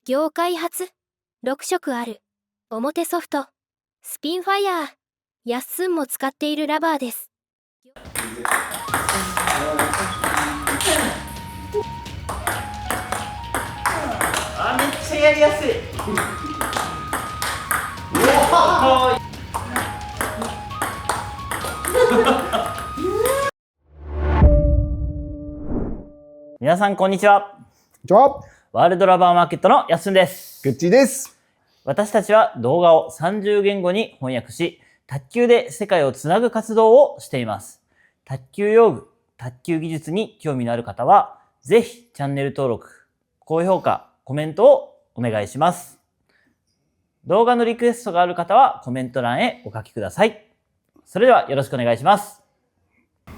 業界初6色ある表ソフトスピンファイヤーやっすんも使っているラバーです。めっちゃやりやすい。皆さんこんにちは。ワールドラバーマーケットのやっすんです。グッチーです。私たちは動画を30言語に翻訳し、卓球で世界をつなぐ活動をしています。卓球用具、卓球技術に興味のある方は、ぜひチャンネル登録、高評価、コメントをお願いします。動画のリクエストがある方はコメント欄へお書きください。それではよろしくお願いします。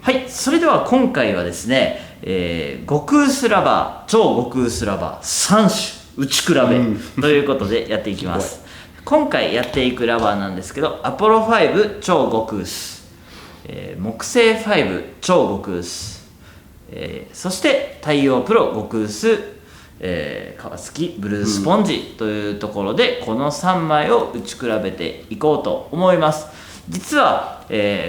はい、それでは今回はですね、極薄ラバー、超極薄ラバー3種打ち比べということでやっていきます。今回やっていくラバーなんですけど、アポロ5超極薄、木星5超極薄、そして太陽プロ極薄、川崎ブルースポンジというところでこの3枚を打ち比べていこうと思います。実は、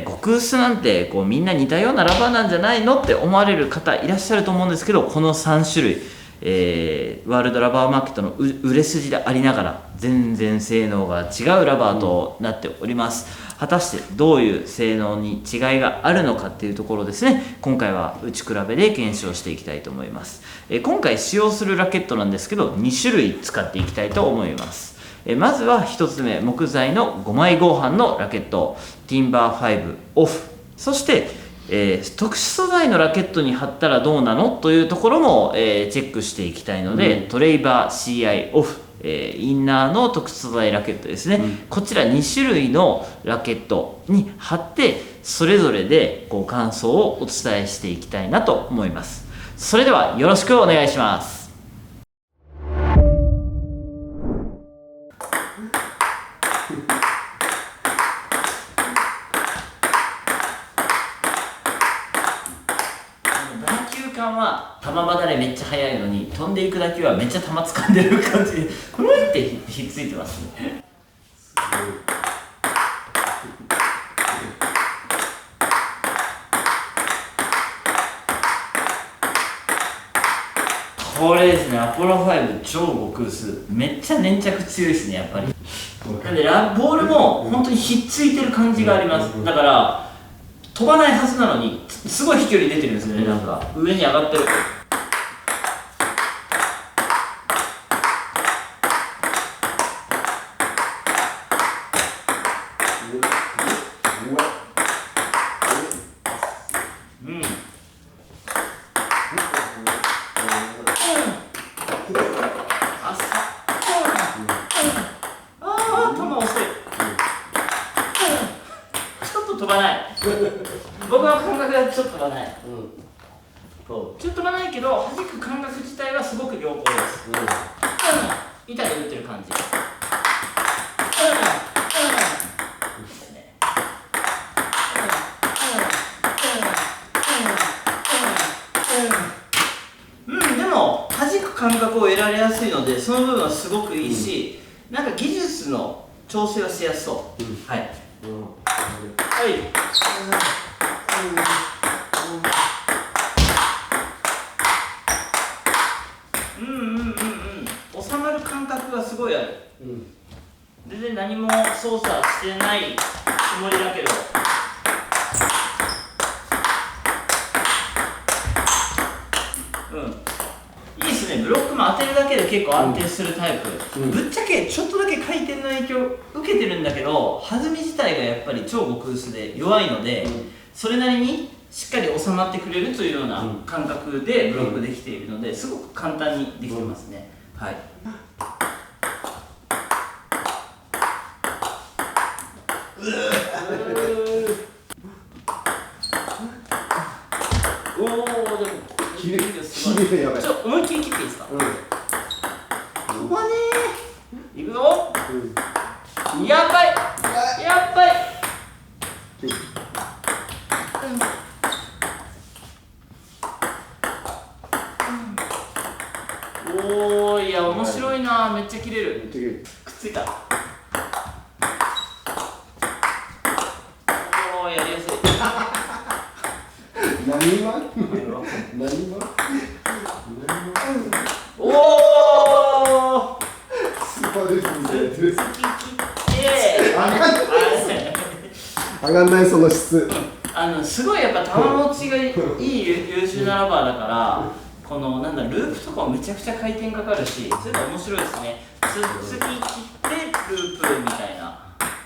極薄なんてこうみんな似たようなラバーなんじゃないのって思われる方いらっしゃると思うんですけど、この3種類、ワールドラバーマーケットの売れ筋でありながら全然性能が違うラバーとなっております。果たしてどういう性能に違いがあるのかっていうところですね、今回は打ち比べで検証していきたいと思います。今回使用するラケットなんですけど2種類使っていきたいと思います。まずは1つ目、木材の5枚合板のラケットティンバー5オフ、そして、特殊素材のラケットに貼ったらどうなのというところも、チェックしていきたいので、トレイバー CI オフ、インナーの特殊素材ラケットですね、こちら2種類のラケットに貼ってそれぞれでこう感想をお伝えしていきたいなと思います。それではよろしくお願いします。は球離れめっちゃ速いのに飛んでいく打球はめっちゃ球掴んでる感じでこのってひっついてますね。これですね、アポロ5超極薄、めっちゃ粘着強いですね、やっぱり。なんでボールも本当にひっついてる感じがあります。だから飛ばないはずなのにすごい飛距離出てるんですよね。なんか上に上がってる。飛ばない僕の感覚はちょっと飛ばない、ちょっと飛ばないけど弾く感覚自体はすごく良好です、板で打ってる感じ、でも弾く感覚を得られやすいのでその部分はすごくいいし、なんか技術の調整はしやすそう、はい、はい。収まる感覚がすごいある。全然何も操作してないつもりだけど。いいですね。ブロックも当てるだけで結構安定するタイプ。ぶっちゃけちょっとだけ回転の影響を受けてるんだけど、弾み自体がやっぱり超極薄で弱いので、それなりにしっかり収まってくれるというような感覚でブロックできているので、すごく簡単にできてますね。はい。おお、でも切れやばい。思いっきり切っていいですか？飛ばねー。いくぞ。やばい。やばい。おー、いや面白いな。めっちゃ切れる。めっちゃ切れる。くっついた。おー、やりやすい。何は何はおお、スーパーデルフィンみたいなやつです。上がんないその質。すごいやっぱ玉持ちがいい優秀なラバーだから、このなんだループとかもめちゃくちゃ回転かかるし、それが面白いですね。つき切ってループみたいな。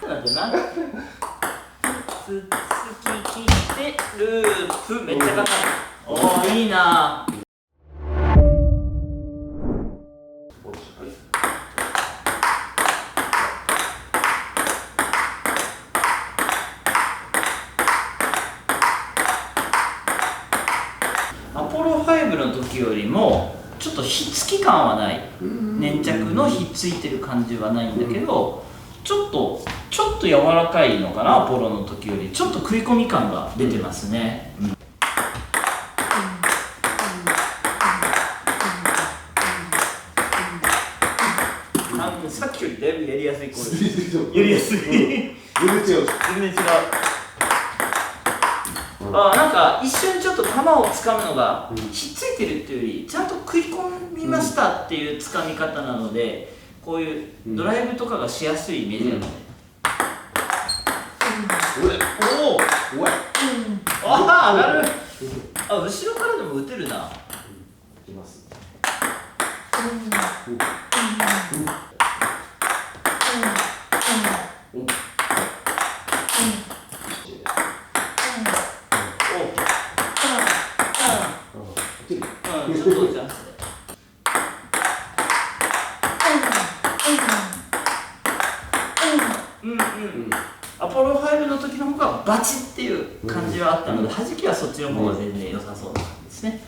なんてな。つき切ってループめっちゃかかる。おー、いいな。アポロ5の時よりもちょっとひっつき感はない、粘着のひっついてる感じはないんだけど、ちょっと柔らかいのかな。アポロの時よりちょっと食い込み感が出てますね。さっきよりだいぶやりやすい。これやりやすい。全然違う。全然違う。なんか一瞬ちょっと球をつかむのがひっついてるっていうよりちゃんと食い込みましたっていうつかみ方なので、こういうドライブとかがしやすいイメージなので。おお、ああ、上がる。後ろからでも打てるな。います。ちょっとじゃん。アポロ5の時の方がバチっていう感じはあったので、弾きはそっちの方が全然良さそうな感じですね。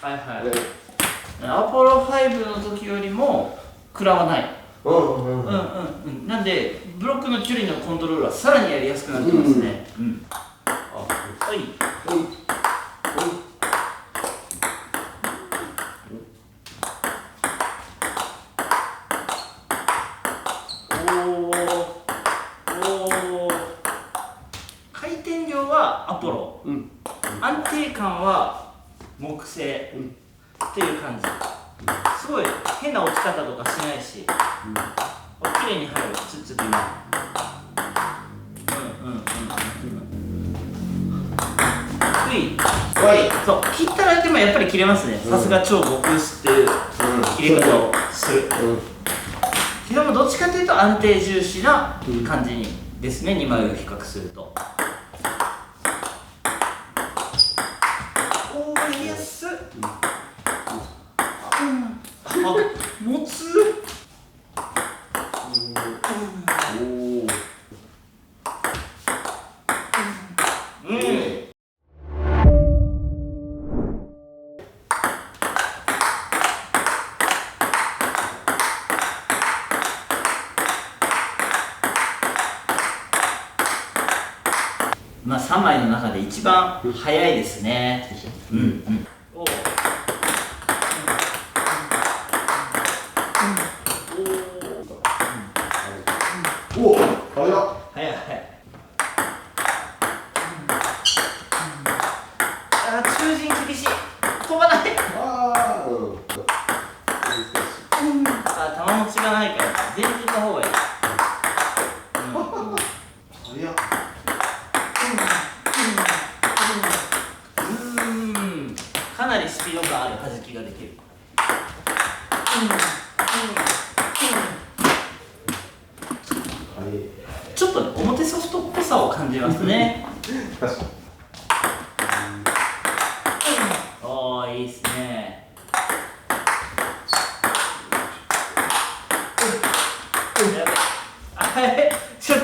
はいはい。アポロ5の時よりも食らわない。なんでブロックの距離のコントロールはさらにやりやすくなってますね。はい。回転量はアポロ、安定感は木製っていう感じ。すごい変な落ち方とかしないし、綺麗に入る。つっつきも。そう、切ったらでもやっぱり切れますね。さすが超極薄っていう切れ方をする。でもどっちかというと安定重視な感じにですね、2枚を比較すると。おー、やりやすっ。持つ。まあ3枚の中で一番早いですね。お、早っ。早い。中陣厳しい。飛ばない。球持ちがないから前陣の方がいい。早っ。かなりスピード感ある弾きができる。ちょっとね、表ソフトっぽさを感じますね。確かに。おー、いいっすね。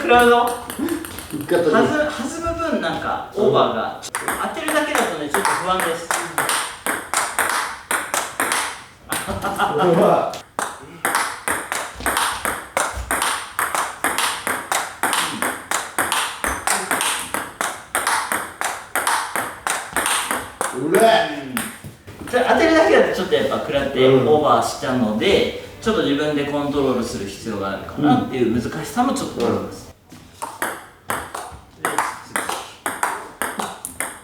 クラウド弾む分なんかオーバーが当てるだけだとねちょっと不安です。食らってオーバーしちゃうので、ちょっと自分でコントロールする必要があるかなっていう難しさもちょっとあります。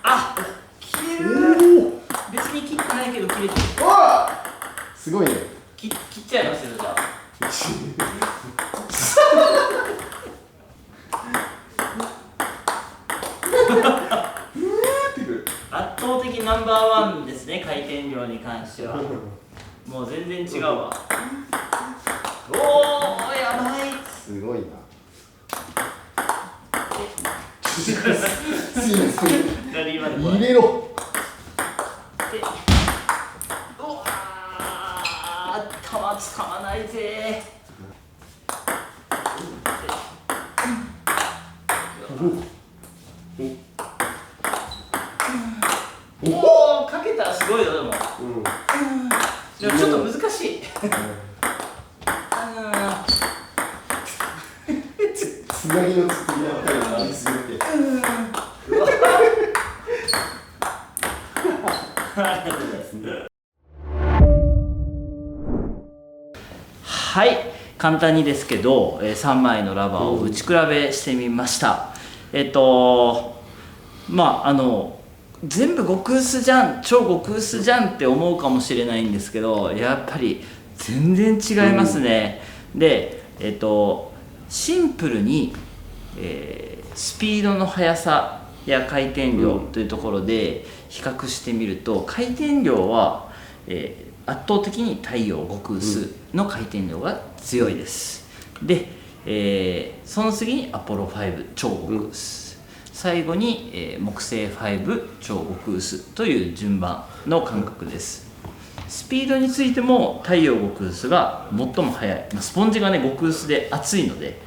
あ、切れる。別に切ってないけど切れてる。すごいね。切っちゃいますよ、じゃあ。圧倒的ナンバーワンですね、回転量に関しては。もう全然違うわ。おー、やばい。すごいな。左まで来い。入れろ。で、うわー、弾使わないぜ。おー、かけたらすごいよ、でも。でもちょっと難しい。つなぎの作り合ったりがありすぎて。はい、簡単にですけど、3枚のラバーを打ち比べしてみました。まあ全部極薄じゃん、超極薄じゃんって思うかもしれないんですけど、やっぱり全然違いますね。で、シンプルに、スピードの速さや回転量というところで比較してみると、回転量は、圧倒的に太陽極薄の回転量が強いです。で、その次にアポロ5超極薄、最後に、木星5超極薄という順番の感覚です。スピードについても太陽極薄が最も速い、スポンジがね極薄で厚いので、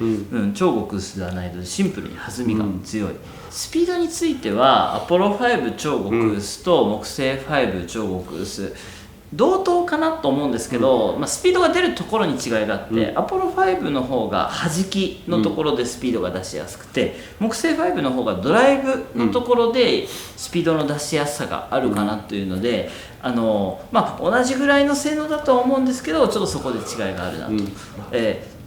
超極薄ではないのでシンプルに弾みが強い。スピードについてはアポロ5超極薄と木星5超極薄同等かなと思うんですけど、スピードが出るところに違いがあって、アポロ5の方が弾きのところでスピードが出しやすくて、木星5の方がドライブのところでスピードの出しやすさがあるかなというので、同じぐらいの性能だとは思うんですけど、ちょっとそこで違いがあるなと。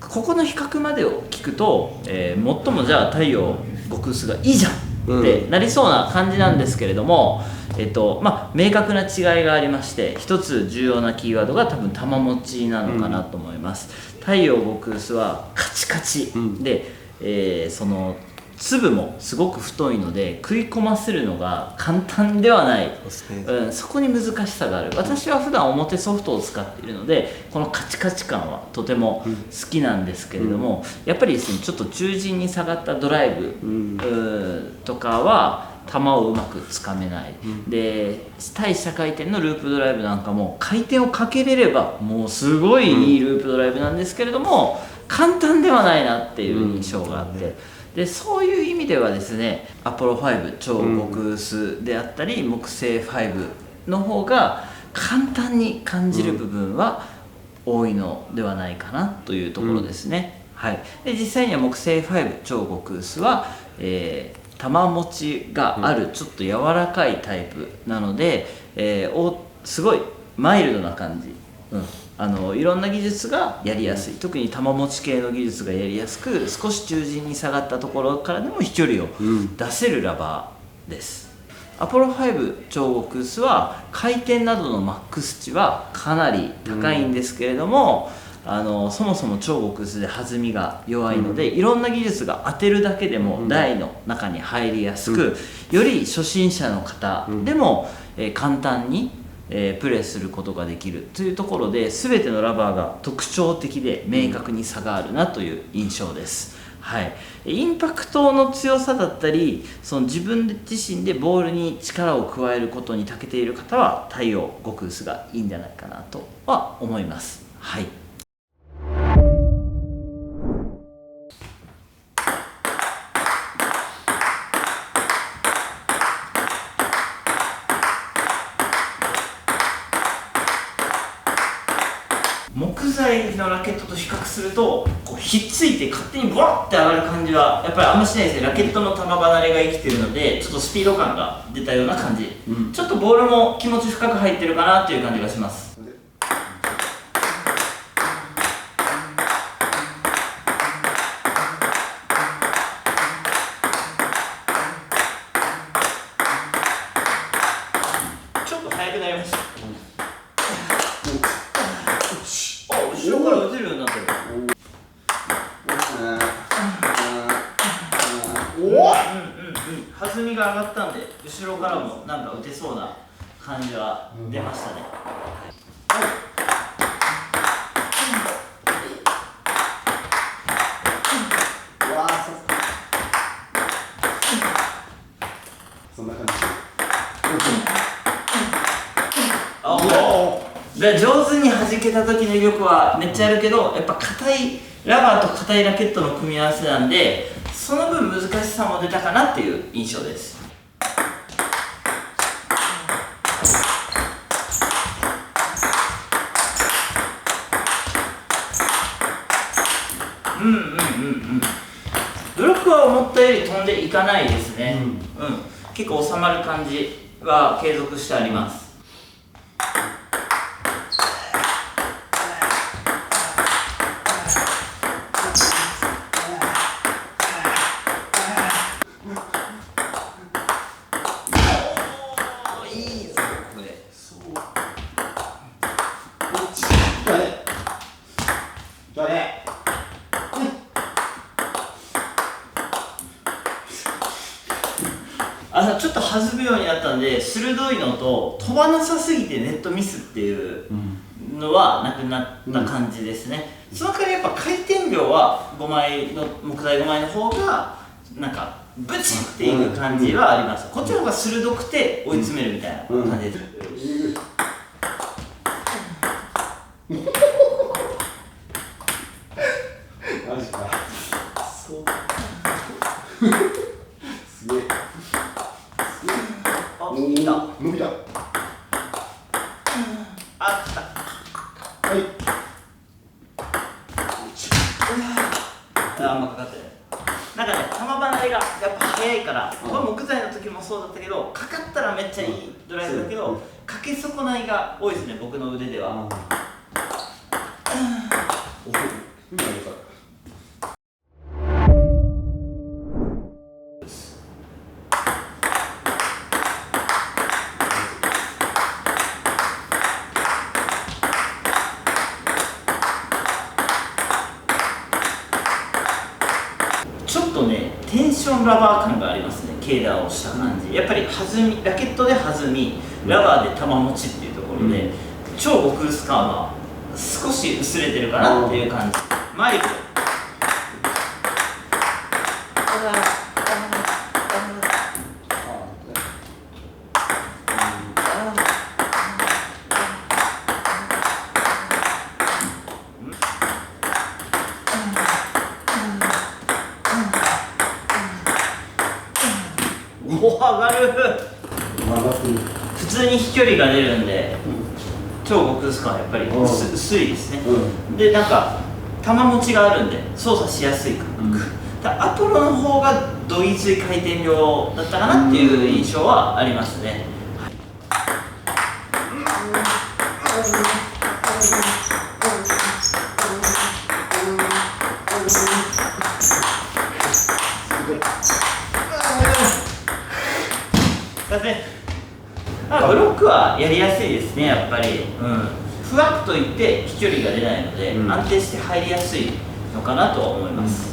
ここの比較までを聞くと、最もじゃあ太陽極薄がいいじゃんってなりそうな感じなんですけれども、明確な違いがありまして、一つ重要なキーワードが多分玉持ちなのかなと思います。太陽極薄はカチカチで、その粒もすごく太いので食い込ませるのが簡単ではない、そこに難しさがある。私は普段表ソフトを使っているので、このカチカチ感はとても好きなんですけれども、やっぱりですね、ちょっと中陣に下がったドライブとかは球をうまくつかめない、で対下回転のループドライブなんかも回転をかけれればもうすごいいいループドライブなんですけれども、簡単ではないなっていう印象があって、でそういう意味ではですね、アポロ5超極薄であったり、木星5の方が簡単に感じる部分は多いのではないかなというところですね。で実際には木星5超極薄は、玉持ちがあるちょっと柔らかいタイプなので、すごいマイルドな感じ、いろんな技術がやりやすい、特に玉持ち系の技術がやりやすく、少し中陣に下がったところからでも飛距離を出せるラバーです。アポロ5超極薄は回転などのマックス値はかなり高いんですけれども、そもそも超極薄で弾みが弱いので、いろんな技術が当てるだけでも台の中に入りやすく、より初心者の方でも、簡単にプレーすることができるというところで、全てのラバーが特徴的で明確に差があるなという印象です。インパクトの強さだったり、その自分自身でボールに力を加えることに長けている方は太陽極薄がいいんじゃないかなとは思います。木材のラケットと比較すると、こうひっついて勝手にボロッて上がる感じはやっぱりあんましないですね。ラケットの球離れが生きてるので、ちょっとスピード感が出たような感じ、ちょっとボールも気持ち深く入ってるかなっていう感じがします。ったんで後ろからもなんか打てそうな感じは出ましたね。そんな感じ。で上手に弾けた時の威力はめっちゃあるけど、やっぱ硬いラバーと硬いラケットの組み合わせなんで、その分難しさも出たかなっていう印象です。ブロックは思ったより飛んでいかないですね。結構収まる感じは継続してあります。ちょっと弾むようになったんで、鋭いのと飛ばなさすぎてネットミスっていうのはなくなった感じですね。その代わりやっぱ回転量は5枚の木材5枚の方がなんかブチっていう感じはあります。こっちの方が鋭くて追い詰めるみたいな感じです。マジか。そう。すげえ。伸びた。伸びた。あった。はい。あんまかかってない。なんかね、球離れがやっぱ速いから、これ木材の時もそうだったけど、かかったらめっちゃいいドライブだけど、かけ損ないが多いですね、僕の腕では。今よかった。ちょっとね、テンションラバー感がありますね、ケーダーをした感じ。やっぱり弾み、ラケットで弾み、ラバーで球持ちっていうところで、超極薄感は少し薄れてるかなっていう感じ。マイク。お、上がる。普通に飛距離が出るんで、超極薄感はやっぱり薄いですね。で、なんか球持ちがあるんで操作しやすい感覚。アポロの方がどぎつい回転量だったかなっていう印象はありますね。ブロックはやりやすいですね、やっぱり。ふわっといって飛距離が出ないので、安定して入りやすいのかなとは思います。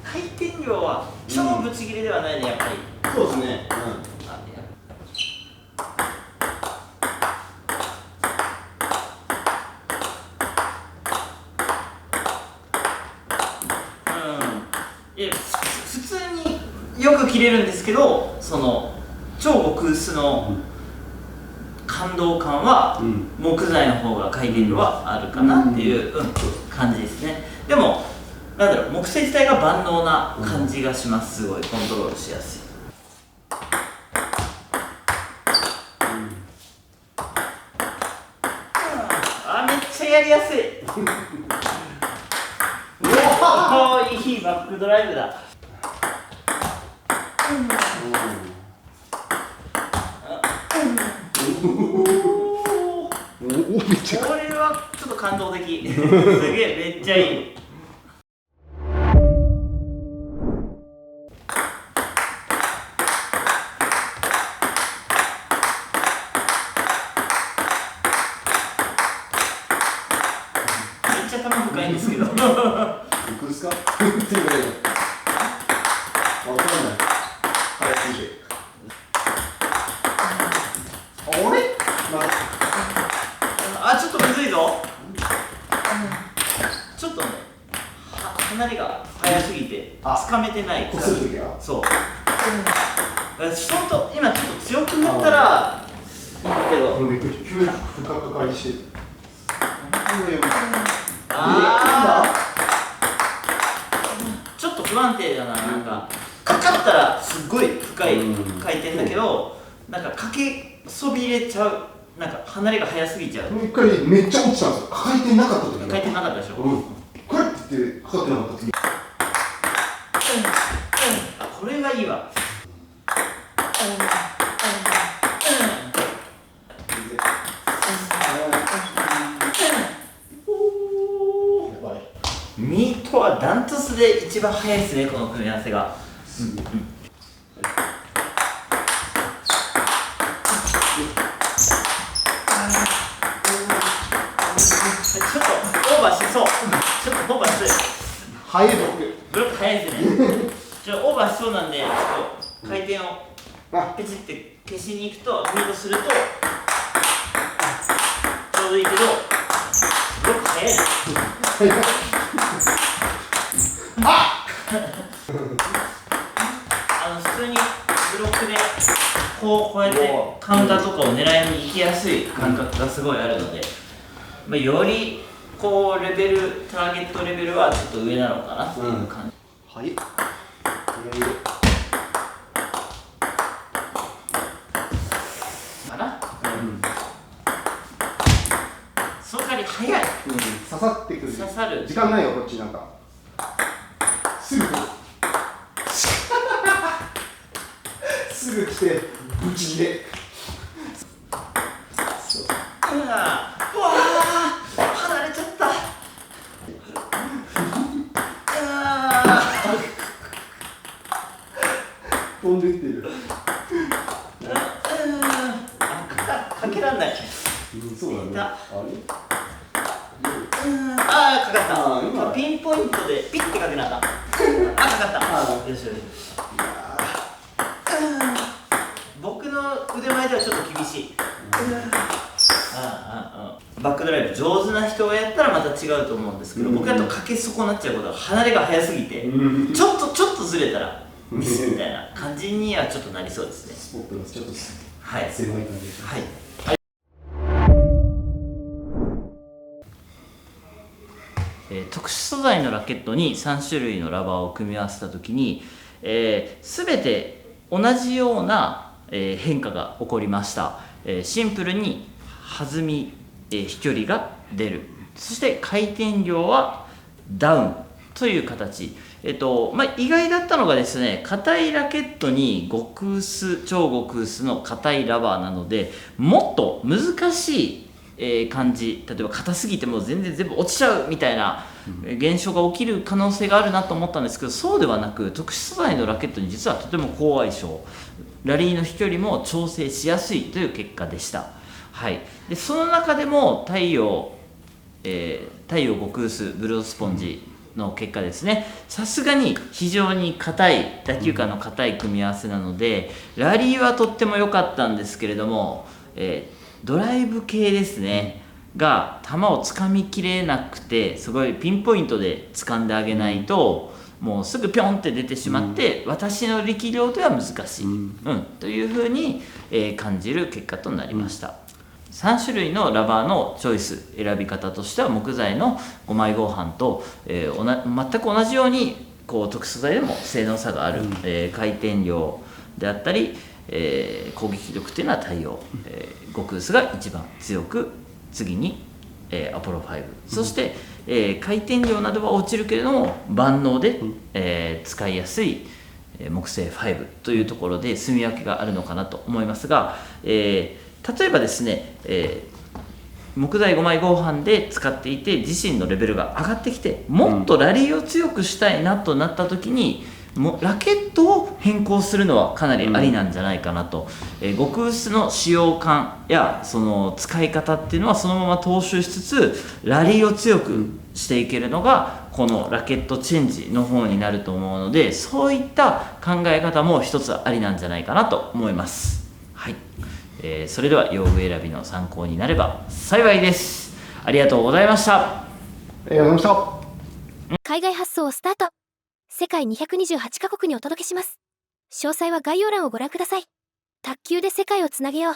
回転量は超ぶち切れではないね、やっぱり。そうですね。普通によく切れるんですけど、その超極薄の感動感は木材の方が回転量はあるかなっていう感じですね。でもなんだろう、木製自体が万能な感じがします。すごいコントロールしやすい。あ、めっちゃやりやすい。おお、いいバックドライブだ。これはちょっと感動的。すげえ、めっちゃいい。くですかっていうぐらいわかんない早すぎてあれあ、ちょっとむずいぞ。ちょっとね、離れが早すぎてつかめてない。こするときはそう。相当今ちょっと強く振ったらいいんだけど。びっくり急に深かかりしてちょっと不安定だな。なんかかかったらすっごい深い回転だけど、なんかかけそびれちゃう。なんか離れが早すぎちゃう。一回めっちゃ落ちたんですよ。回転なかった時回転なかったでしょ。これって言ってかかってなかった時あ、これがいいわ。ミートはダントツで一番早いですね、この組み合わせが。ちょっとオーバーしそう。ちょっとオーバーしそう。早いぞブロック早いですね。オーバーしそうなんで、ちょっと回転をペチって消しに行くと、ミートするとちょうどいいけど、ブロック早いな。普通にブロックでこうやってカウンターとかを狙いに行きやすい感覚がすごいあるので、よりこうターゲットレベルはちょっと上なのかなっていう感じ。はいかな。その代わり早い。刺さってくる刺さる時間ないよこっちなんかすぐ来るすぐ来てブチ切れうわ離れちゃった。飛んでってるかけらんない。そうだねかあかった。今ピンポイントでピッてかけなかった。かかった。よしよし。僕の腕前ではちょっと厳しい。バックドライブ上手な人がやったらまた違うと思うんですけど、僕だとかけ損なっちゃうことは離れが早すぎて、ちょっとずれたらミスみたいな感じにはちょっとなりそうですね。スポットがちょっとはい。狭い感じですはい。特殊素材のラケットに3種類のラバーを組み合わせた時に、全て同じような、変化が起こりました。シンプルに弾み、飛距離が出る。そして回転量はダウンという形。意外だったのがですね、硬いラケットに超極薄の硬いラバーなので、もっと難しい感じ、例えば硬すぎても全部落ちちゃうみたいな現象が起きる可能性があるなと思ったんですけど、そうではなく特殊素材のラケットに実はとても好相性、ラリーの飛距離も調整しやすいという結果でした。はい、でその中でも太陽極薄ブルースポンジの結果ですね、さすがに非常に硬い打球感の硬い組み合わせなので、ラリーはとっても良かったんですけれども、ドライブ系ですね、が球をつかみきれなくて、すごいピンポイントで掴んであげないと、もうすぐピョンって出てしまって、私の力量では難しい、というふうに、感じる結果となりました。3種類のラバーのチョイス選び方としては、木材の5枚合板と、全く同じように特殊素材でも性能差がある、回転量であったり、攻撃力というのは太陽、極薄が一番強く、次に、アポロ5、そして、回転量などは落ちるけれども万能で、使いやすい木製5というところで住み分けがあるのかなと思いますが、例えばですね、木材5枚合板で使っていて自身のレベルが上がってきて、もっとラリーを強くしたいなとなった時に、ラケットを変更するのはかなりありなんじゃないかなと、極薄の使用感やその使い方っていうのはそのまま踏襲しつつ、ラリーを強くしていけるのがこのラケットチェンジの方になると思うので、そういった考え方も一つありなんじゃないかなと思います。はい。それでは用具選びの参考になれば幸いです。ありがとうございました。ありがとうございました。海外発送をスタート。世界228カ国にお届けします。詳細は概要欄をご覧ください。卓球で世界をつなげよう。